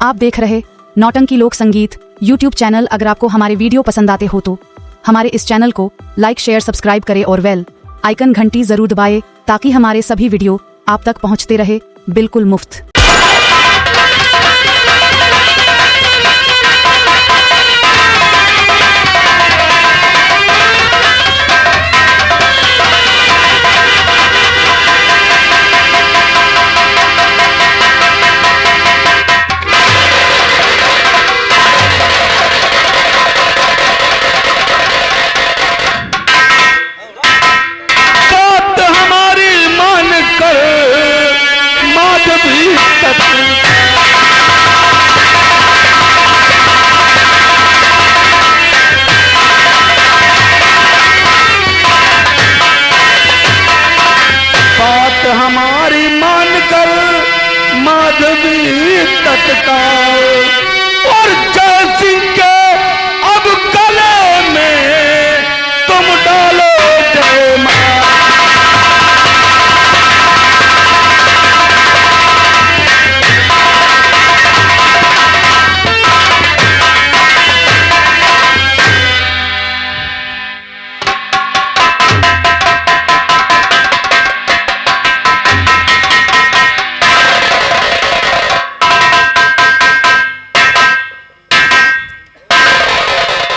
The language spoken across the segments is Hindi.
आप देख रहे नौटंकी लोक संगीत यूट्यूब चैनल। अगर आपको हमारे वीडियो पसंद आते हो तो हमारे इस चैनल को लाइक शेयर सब्सक्राइब करें और बेल आइकन घंटी जरूर दबाएं ताकि हमारे सभी वीडियो आप तक पहुंचते रहे बिल्कुल मुफ्त। बात हमारी मानकर माधवी तत्काल और जय सिंह के अब गले में तुम डालो जय मां।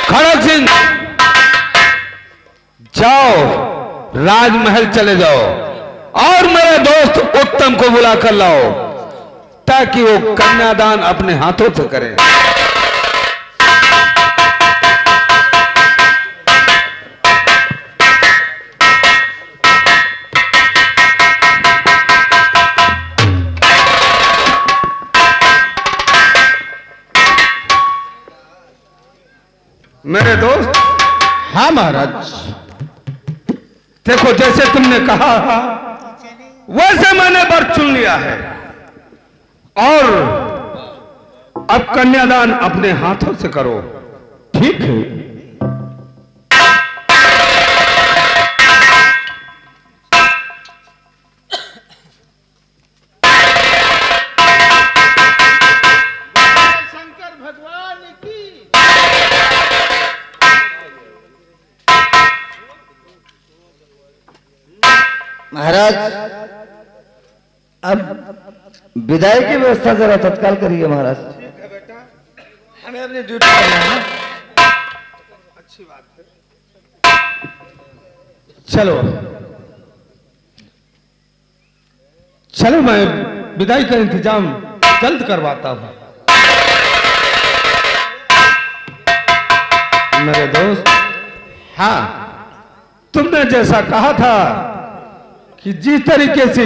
खड़क सिंह जाओ, राजमहल चले जाओ और मेरे दोस्त उत्तम को बुला कर लाओ ताकि वो कन्यादान अपने हाथों से करें। मेरे दोस्त। हाँ महाराज। देखो जैसे तुमने कहा वैसे मैंने वर चुन लिया है और अब कन्यादान अपने हाथों से करो। ठीक है। महाराज अब विदाई की व्यवस्था जरा तत्काल करिए महाराज। ठीक है बेटा, हमें अपनी ड्यूटी करना है। अच्छी बात है। चलो चलो, मैं विदाई का इंतजाम जल्द करवाता हूं। मेरे दोस्त। हाँ, तुमने जैसा कहा था कि जिस तरीके से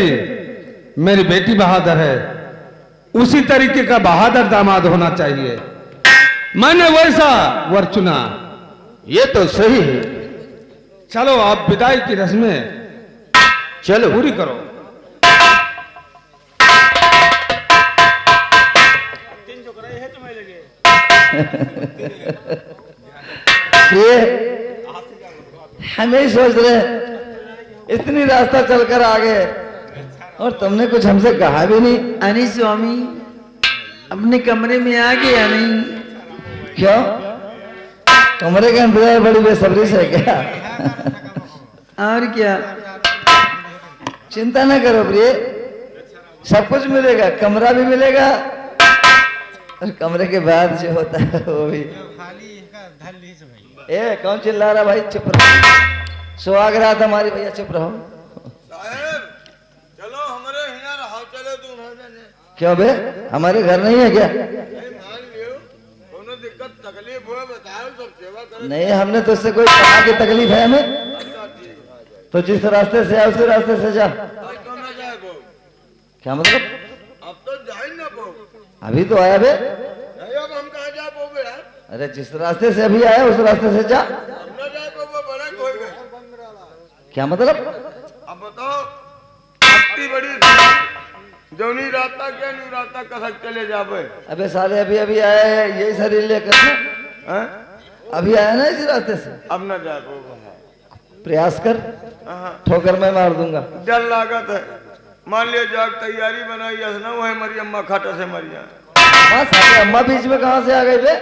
मेरी बेटी बहादुर है उसी तरीके का बहादुर दामाद होना चाहिए, मैंने वैसा वर चुना। ये तो सही है। चलो आप विदाई की रस्में चलो पूरी करो। ये हमें सोच रहे इतनी रास्ता चलकर आ गए और तुमने कुछ हमसे कहा भी नहीं। अरे स्वामी अपने कमरे में आ गया नहीं? क्यों? कमरे का इंतजार बड़ी बेसब्री से है क्या? और क्या? चिंता न करो प्रिय, सब कुछ मिलेगा, कमरा भी मिलेगा और कमरे के बाद जो होता है वो भी। ए कौन चिल्ला रहा भाई? चुप रहो। सुहाग रात हमारी भैया, चुप रहो। साहब चलो हमारे यहाँ रहो, चलो तुम क्यों बे, हमारे घर नहीं है क्या? मान लियो, कोनो दिक्कत तकलीफ हो बताओ, सब सेवा करें। नहीं, हमने तो उससे कोई तरह की तकलीफ है हमें, तो जिस रास्ते से आए उसी रास्ते से जा। अब तो ना जाए वो। क्या मतलब? अब तो जा ही ना वो। अभी तो आया बे। नहीं अब हम कहाँ जा पोगे यार? अरे जिस रास्ते से अभी आया उस रास्ते से जा। हम ना जाए वो बड़ा कोई गए। क्या मतलब? अब बताओ, इतनी बड़ी जौनी रास्ता क्या नहीं रास्ता कसक चले जावे। अबे साले अभी अभी आया है, यही शरीर लेकर ना। हैं? अभी आया ना इसी रास्ते से। अब ना जाए वो। प्रयास कर, हाँ, ठोकर मैं मार दूंगा। डर लागत है। मान लिया जाग तैयारी बनाई ना वही मरी अम्मा खाटा से मरिया। हाँ साले अम्मा बीच में कहाँ से आ गई बे?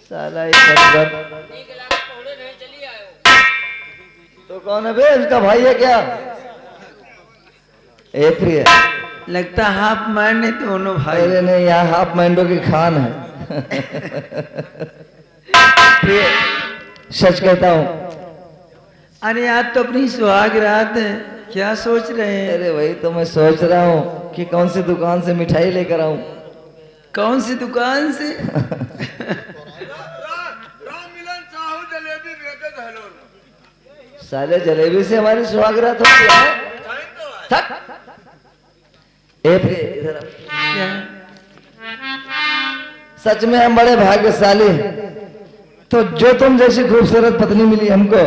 साला ये तो कौन है बे? उसका भाई है क्या? ए प्रिय, लगता हाफ मारने दोनों भाई। अरे नहीं, यहाँ हाफ मैंडो की खान है। प्रिय, सच कहता हूँ। अरे आज तो अपनी सुहाग रात है, क्या सोच रहे हैं? अरे वही तो मैं सोच रहा हूँ कि कौन सी दुकान से मिठाई लेकर आऊं। कौन सी दुकान से? राम मिलन साहू जलेबी बेचत हलो। साले जलेबी से हमारी सुहागरात होती है? थक। ए प्रिय, इधर आ। क्या? सच में हम बड़े भाग्यशाली हैं। तो जो तुम जैसी खूबसूरत पत्नी मिली हमको।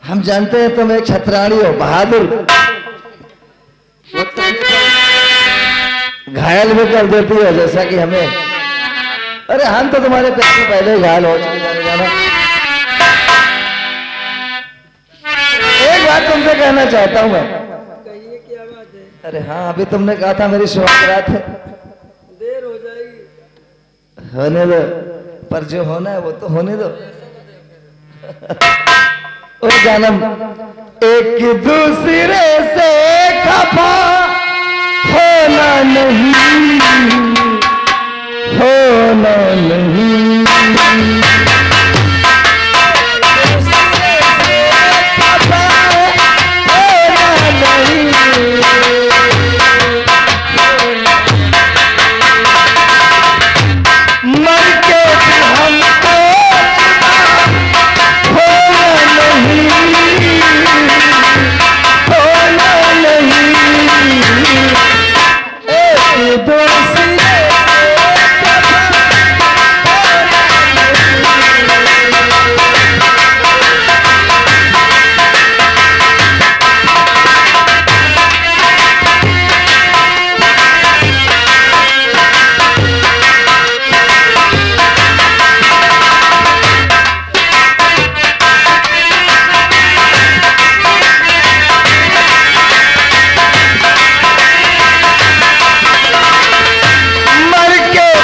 हम जानते हैं तुम एक छत्राणी हो, बहादुर। वो घायल भी कर देती है जैसा कि हमें। अरे हम तो तुम्हारे प्यार में पहले ही घायल हो चुके जाना। एक बात तुमसे कहना चाहता हूं मैं। कहिए, क्या बात है? अरे हाँ, अभी तुमने कहा था मेरी सुहागरात है, देर हो जाएगी। होने दो, पर जो होना है वो तो होने दो। ओ जानम, एक दूसरे से खफा होना नहीं, होना नहीं। खफा होना नहीं। मर के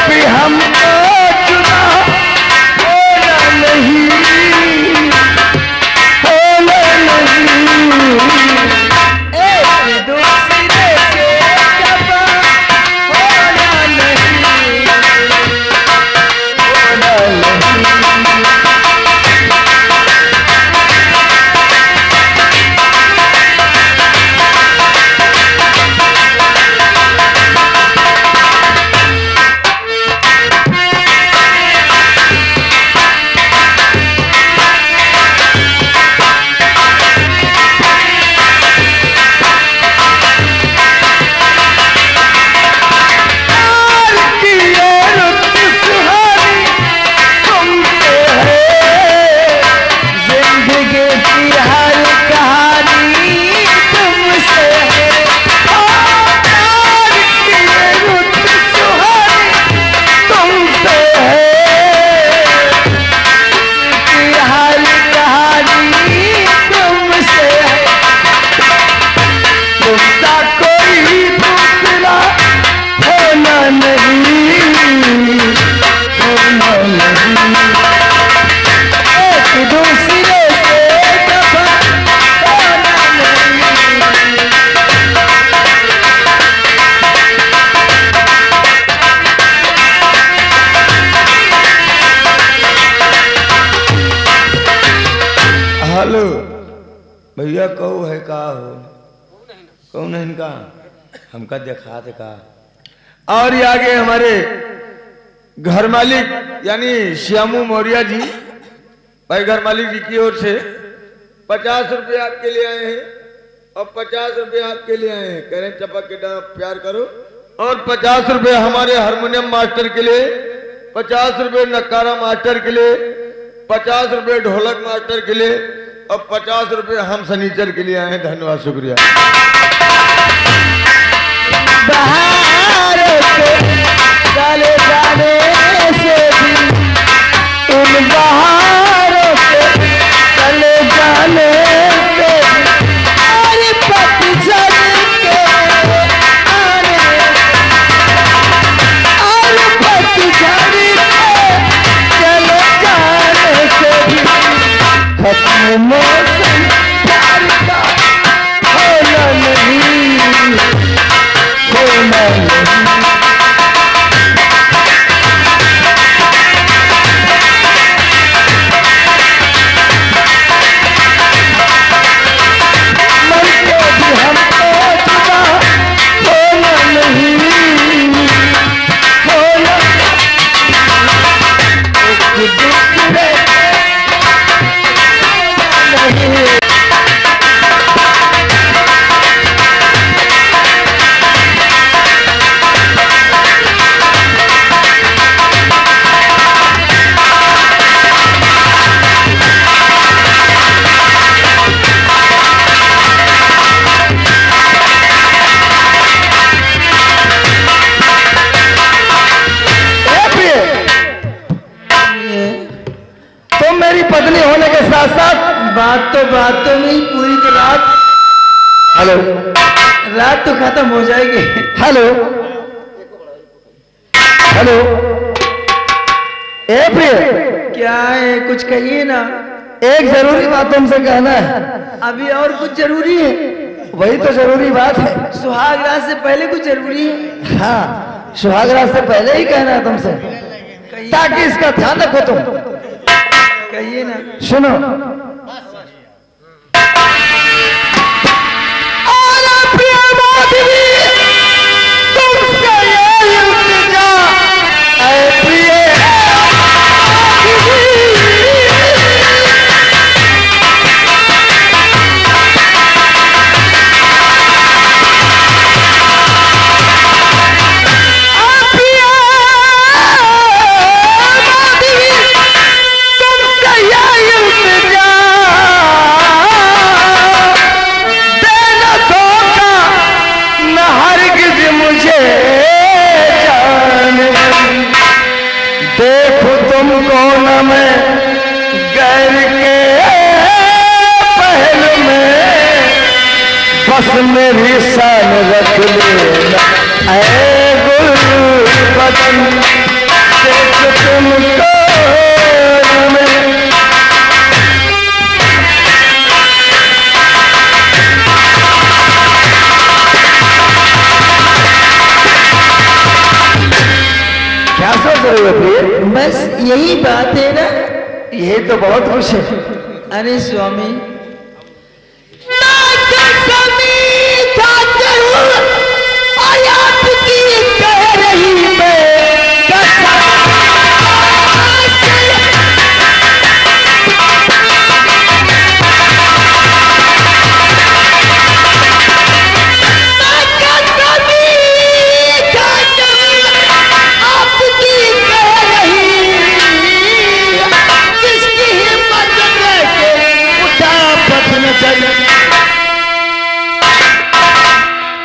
भी हमको होना नहीं, होना नहीं। एक दूसरे हेलो भैया, कहू है का हो? कौन है इनका? हमका देखा थे का। और ये आगे हमारे घर मालिक यानी श्यामू मौर्य जी, भाई घर मालिक जी की ओर से 50 रुपये आपके लिए आए हैं और 50 रुपये आपके लिए आए हैं। कह रहे हैं चपक के प्यार करो। और 50 रुपये हमारे हारमोनियम मास्टर के लिए, 50 रुपये नक्कारा मास्टर के लिए, 50 रुपये ढोलक मास्टर के लिए और 50 रुपये हम सनीचर के लिए आए हैं। धन्यवाद, शुक्रिया। बहारों के चले जाने से भी, उन बहारों के चले जाने से भी, और पतझड़ के आने मौसम प्यार का होना नहीं, होना नहीं। मन को भी हमको जुदा होना नहीं, होना एक दूसरे नहीं। तुम मेरी पत्नी होने के साथ साथ बातों में ही पूरी तो रात हेलो तो खत्म हो जाएगी। हेलो हेलो ए प्रिय, क्या है, कुछ कहिए ना। एक जरूरी बात तुमसे कहना है। अभी और कुछ जरूरी है? वही तो जरूरी बात है। सुहाग रात से पहले कुछ जरूरी है? हाँ, सुहागरात से पहले ही कहना है तुमसे, कहिए, ताकि इसका ध्यान रखो तुम। कहिए ना। सुनो, तुमसे ये इल्तिजा, ऐ प्रिय देखो तुमको न मैं गैर के पहल में, बस मेरी शान रख लेना ऐ गुलबदन, देखो तुमको न मैं। क्या सोच रहे हो प्रिय? बस यही बात है ना। ये तो बहुत खुश है। अरे स्वामी,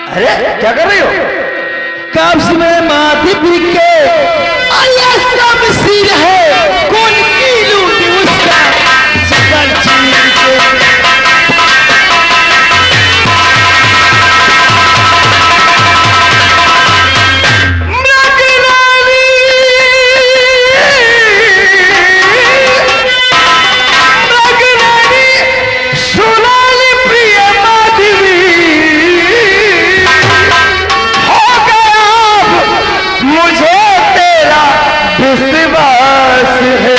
अरे क्या कर रही हो? कब्ज में माथे बिके सब सिर है, कौन की लूटी उसका सकल चीर के। विश्वास है,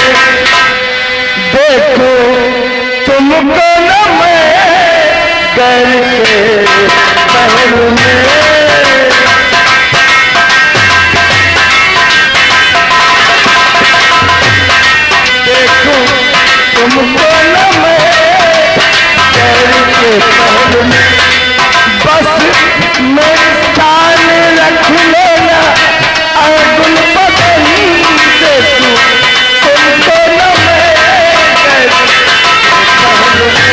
देखो तुमको न मैं गैर के पहल में, देखो तुमको न मैं गैर के पहल में, बस मेरी शान रख लेना ऐ गुलबदन, देखो तुमको न मैं गैर के पहल में।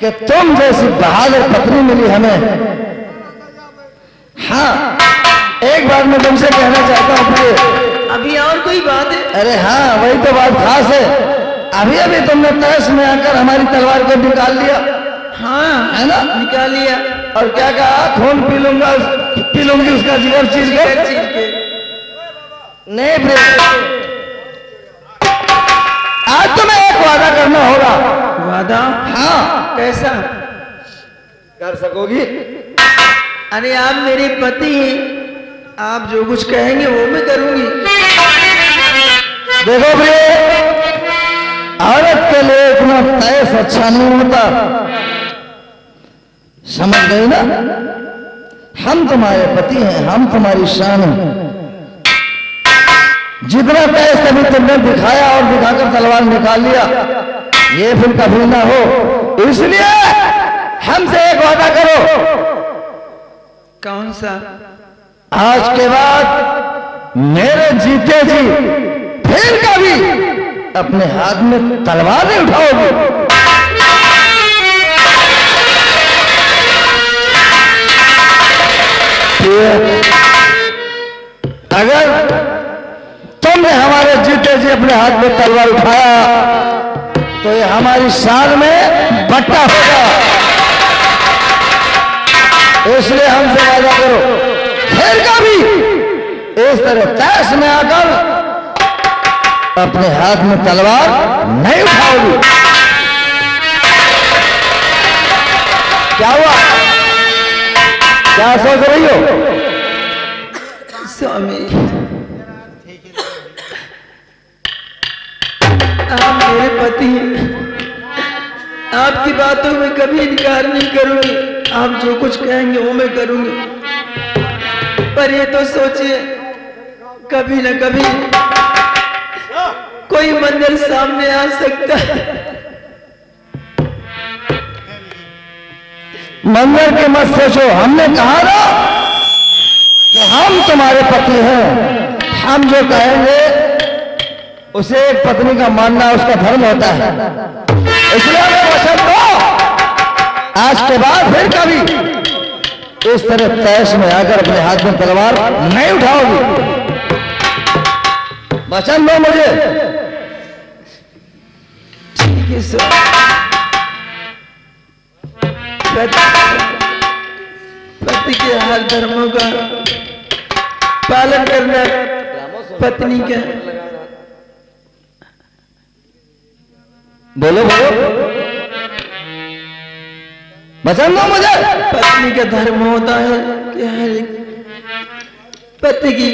कि तुम जैसी बहादुर पत्नी मिली हमें। हाँ, एक बात मैं तुमसे कहना चाहता हूँ प्रिय। अभी और कोई बात है? अरे हाँ, वही तो बात खास है। अभी अभी तुमने तहस में आकर हमारी तलवार को निकाल लिया। हाँ, है ना? निकाल लिया। और क्या कहा? खून पी लूंगी उसका जिगर चीज के। नहीं प्रिय, आज तुम्हें एक वादा करना होगा। वादा? हाँ। कैसा? कर सकोगी? अरे आप मेरे पति हैं, आप जो कुछ कहेंगे वो मैं करूंगी। देखो प्रिय, औरत के लिए इतना तयस अच्छा नहीं होता, समझ गई ना? हम तुम्हारे पति हैं, हम तुम्हारी शान हैं। जितना तयस कभी तुमने दिखाया और दिखाकर तलवार निकाल लिया, ये फिर कभी ना हो। इसलिए हमसे एक वादा करो। कौन सा? आज के बाद मेरे जीते जी फिर कभी अपने हाथ में तलवार नहीं उठाओगे। अगर तुमने हमारे जीते जी अपने हाथ में तलवार उठाया तो ये हमारी शान में बट्टा होगा। इसलिए हमसे वादा करो, फिर कभी इस तरह तैश में आकर अपने हाथ में तलवार नहीं उठाओगी। क्या हुआ? क्या सोच रही हो? स्वामी, आप मेरे पति हैं, आपकी बातों में कभी इनकार नहीं करूंगी। आप जो कुछ कहेंगे वो मैं करूंगी। पर ये तो सोचिए, कभी न कभी कोई मंदिर सामने आ सकता है। मंदिर की मत सोचो, हमने कहा ना कि हम तुम्हारे पति हैं। हम जो कहेंगे उसे एक पत्नी का मानना उसका धर्म होता है। इसलिए हमें वचन दो, आज के बाद फिर कभी इस तरह तैश में आकर अपने हाथ में तलवार नहीं उठाओगी। वचन दो मुझे। ठीक है सर। पति के हर धर्मों का पालन करना पत्नी का। बोलो बोलो, वचन दो मुझे। पत्नी का धर्म होता है कि हर एक पति की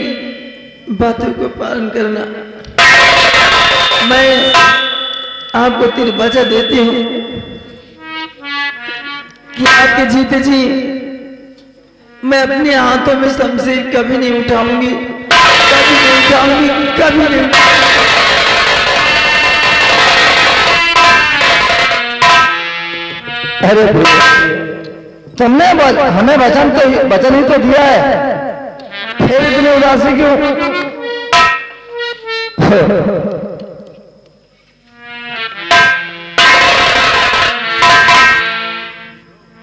बातों को पालन करना। मैं आपको 3 वचन देती हूँ कि आपके जीते जी मैं अपने हाथों में शमशीर कभी नहीं उठाऊंगी, कभी नहीं उठाऊंगी, कभी नहीं उठाऊंगी। अरे तुमने हमें वचन ही तो दिया है, फिर इतनी उदासी क्यों?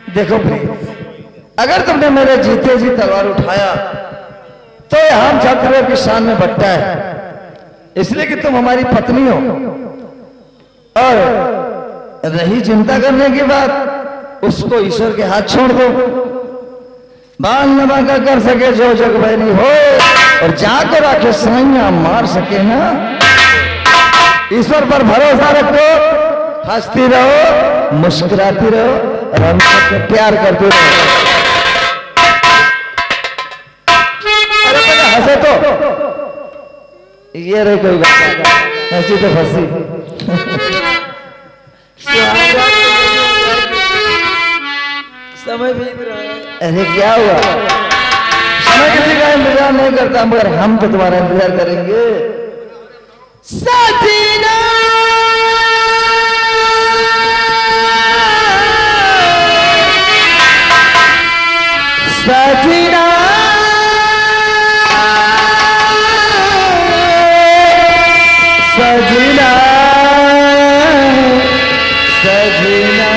देखो भाई, अगर तुमने मेरे जीते जी तलवार उठाया तो ये हम क्षत्रियों की शान में बट्टा है, इसलिए कि तुम हमारी पत्नी हो। और रही चिंता करने की बात, उसको ईश्वर के हाथ छोड़ दो। बाल नमा कर सके जो जग बैरी हो, और जाकर आके साइया मार सके ना। ईश्वर पर भरोसा रखो, हंसती रहो, मुस्कुराती रहो और हम सबको प्यार करते रहो। अरे पता हंसे तो ये रही कोई बात, हंसी तो फंसी। समय बीत रहा है। अरे क्या हुआ? समय किसी का इंतजार नहीं करता, मगर हम तो तुम्हारा इंतजार करेंगे। साथीना साथीना सजना सजना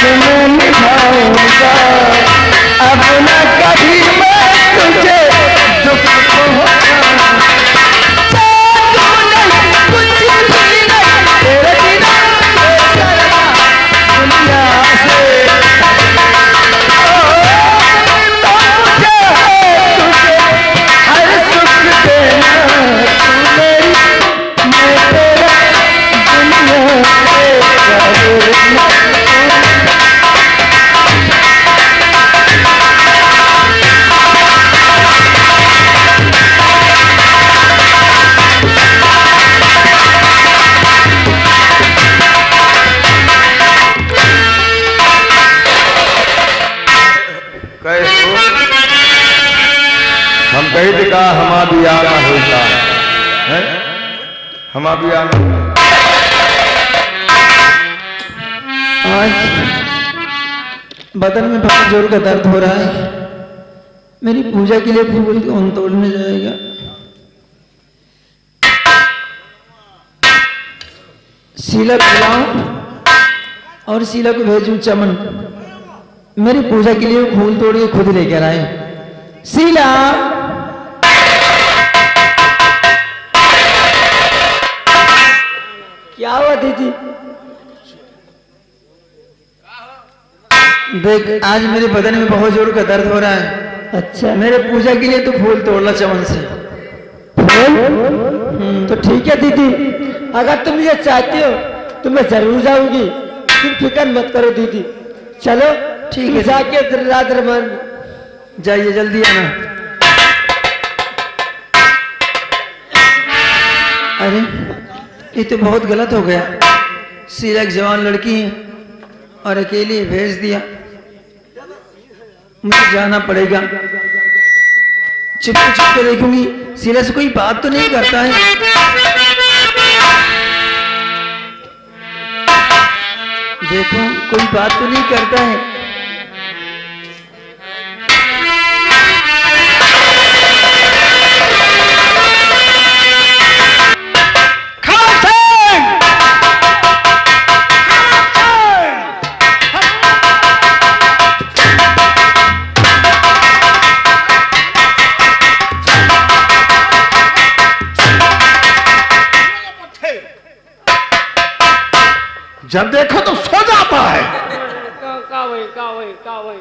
मैं निभाऊंगा, अब न कभी मैं तुझे दुख पहुंचाऊंगा। कुछ भी नहीं तेरे बिना दुनिया से, हर सुख देना तू मेरी, मैं तेरा दुनिया से करना। हम कही थे कहा हम भी आना होता है, हम भी आना। आज बदन में बहुत जोर का दर्द हो रहा है। मेरी पूजा के लिए फूल कौन तोड़ने जाएगा? शीला को बुलाऊं और शीला को भेजूं चमन, मेरी पूजा के लिए फूल तोड़ के खुद लेकर आए। शीला, क्या हुआ दीदी? देख आज मेरे बदन में बहुत जोर का दर्द हो रहा है। अच्छा, मेरे पूजा के लिए तो फूल तोड़ना चमन से। फूल? तो ठीक है दीदी, अगर तुम ये चाहती हो तो मैं जरूर जाऊंगी, तुम फिक्र मत करो दीदी। चलो ठीक है, जाके रात रमान जाइए, जल्दी आना। अरे ये तो बहुत गलत हो गया। शीला एक जवान लड़की है और अकेली भेज दिया, मुझे जाना पड़ेगा। चुप के देखूंगी शीला से कोई बात तो नहीं करता है। देखो कोई बात तो नहीं करता है। जब देखो तो सो जाता है।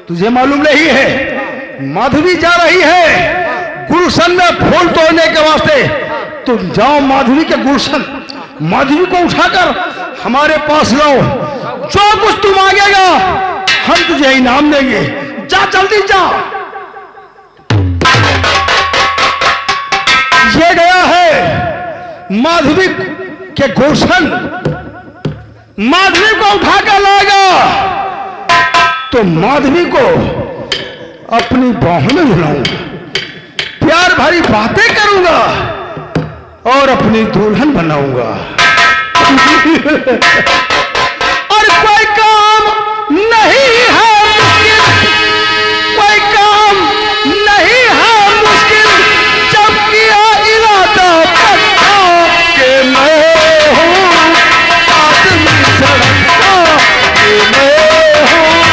तुझे मालूम नहीं है माधवी जा रही है गुलशन में फूल तोड़ने के वास्ते। तुम जाओ माधवी के गुलशन, माधवी को उठाकर हमारे पास लाओ। जो कुछ तू मांगेगा हम तुझे इनाम देंगे। जा जल्दी जा। ये गया है माधवी के गुलशन, माधवी को उठाकर लाएगा तो माधवी को अपनी बाहों में झुलाऊंगा, प्यार भरी बातें करूंगा और अपनी दुल्हन बनाऊंगा। और कोई काम नहीं है मुश्किल, कोई काम नहीं है मुश्किल, जब किया इरादा पक्का कि मैं हूं आदमी सड़का कि मैं हूं।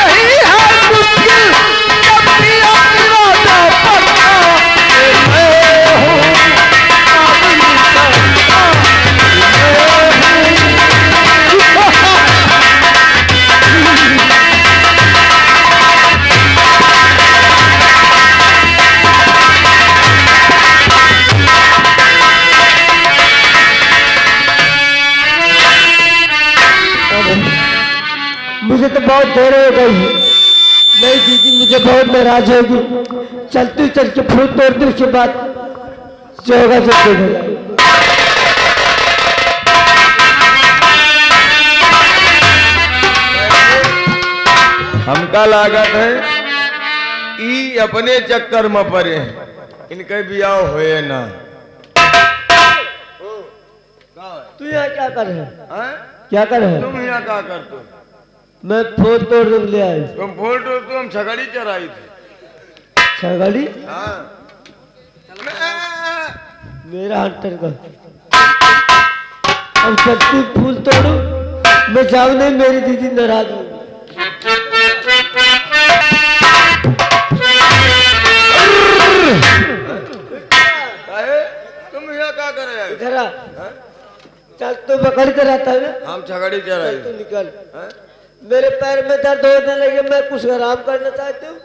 नहीं है मुश्किल, जब किया इरादा पक्का कि मैं हूं आदमी सड़का कि मैं हूं। मुझे तो बहुत देर हो गई है। नहीं दीदी मुझे बहुत नाराज होगी। चलती चल के फूल तोड़ती, उसके बाद जो होगा सब देखेगा। हमका लागत है ई अपने चक्कर में पड़े, इनके बियाह होए ना। तू यहाँ क्या कर रहे है? हाँ? क्या कर रहे है? तुम यहाँ क्या करते हो? मैं फूल तोड़ने के लिए आई। तुम फूल तो हम छगड़ी चराई थी। छगड़ी? हाँ। मेरा हंटर का अब शक्ति फूल तोड़ू मैं सामने मेरी दीदी नाराज होगी। तुम यहाँ क्या कर रहे हो? इधर आ। चल तू पकड़ कर आता है ना। हम झगड़ी कर रहे तू निकल। मेरे पैर में दर्द होने लगे मैं कुछ आराम करना चाहती हूँ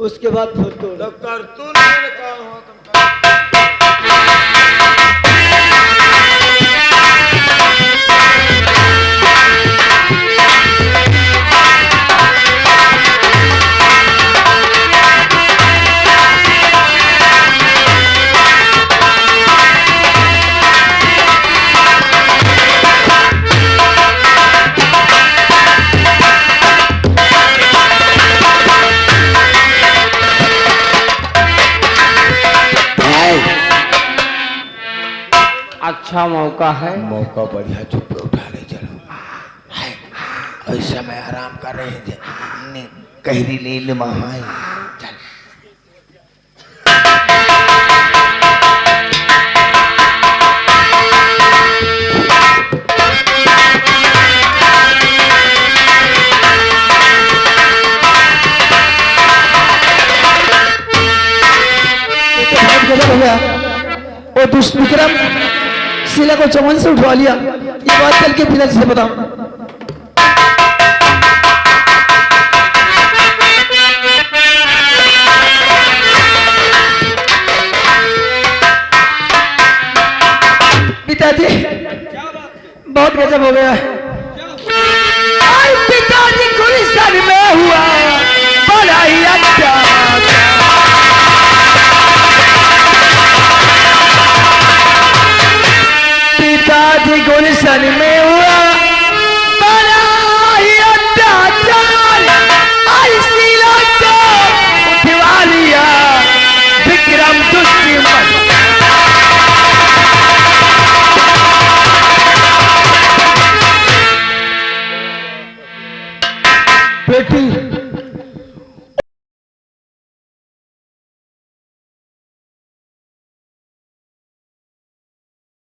उसके बाद फूल तोड़। तो कर तू नहीं काम हो तुम अच्छा मौका है। मौका बढ़िया चुप उठा ले चलो। ऐसा मैं आराम कर रहे हैं गहरी नींद में है। चल भैया वो दुष्ट विक्रम शीला को चमन से उठवा लिया ये बात कल के पिताजी से बताऊं। पिताजी बहुत गजब हो गया है। पिताजी गुलिस्तान में हुआ बड़ा ही